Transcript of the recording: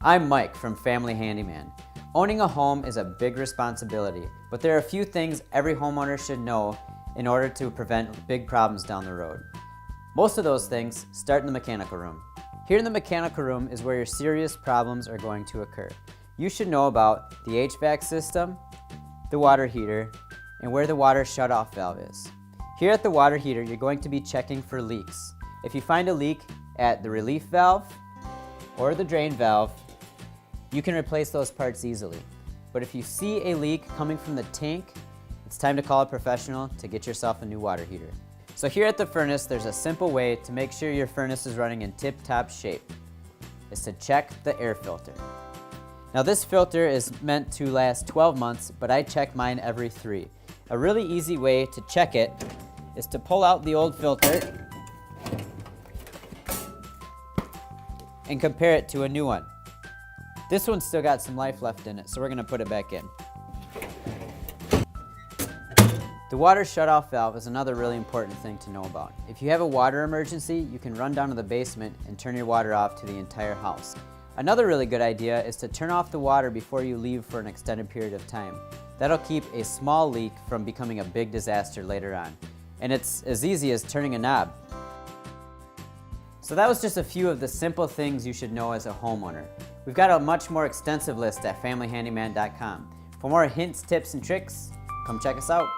I'm Mike from Family Handyman. Owning a home is a big responsibility, but there are a few things every homeowner should know in order to prevent big problems down the road. Most of those things start in the mechanical room. Here in the mechanical room is where your serious problems are going to occur. You should know about the HVAC system, the water heater, and where the water shutoff valve is. Here at the water heater, you're going to be checking for leaks. If you find a leak at the relief valve or the drain valve, you can replace those parts easily. But if you see a leak coming from the tank, it's time to call a professional to get yourself a new water heater. So here at the furnace, there's a simple way to make sure your furnace is running in tip-top shape. It's to check the air filter. Now this filter is meant to last 12 months, but I check mine every 3. A really easy way to check it is to pull out the old filter and compare it to a new one. This one's still got some life left in it, so we're gonna put it back in. The water shutoff valve is another really important thing to know about. If you have a water emergency, you can run down to the basement and turn your water off to the entire house. Another really good idea is to turn off the water before you leave for an extended period of time. That'll keep a small leak from becoming a big disaster later on. And it's as easy as turning a knob. So that was just a few of the simple things you should know as a homeowner. We've got a much more extensive list at familyhandyman.com. For more hints, tips, and tricks, come check us out.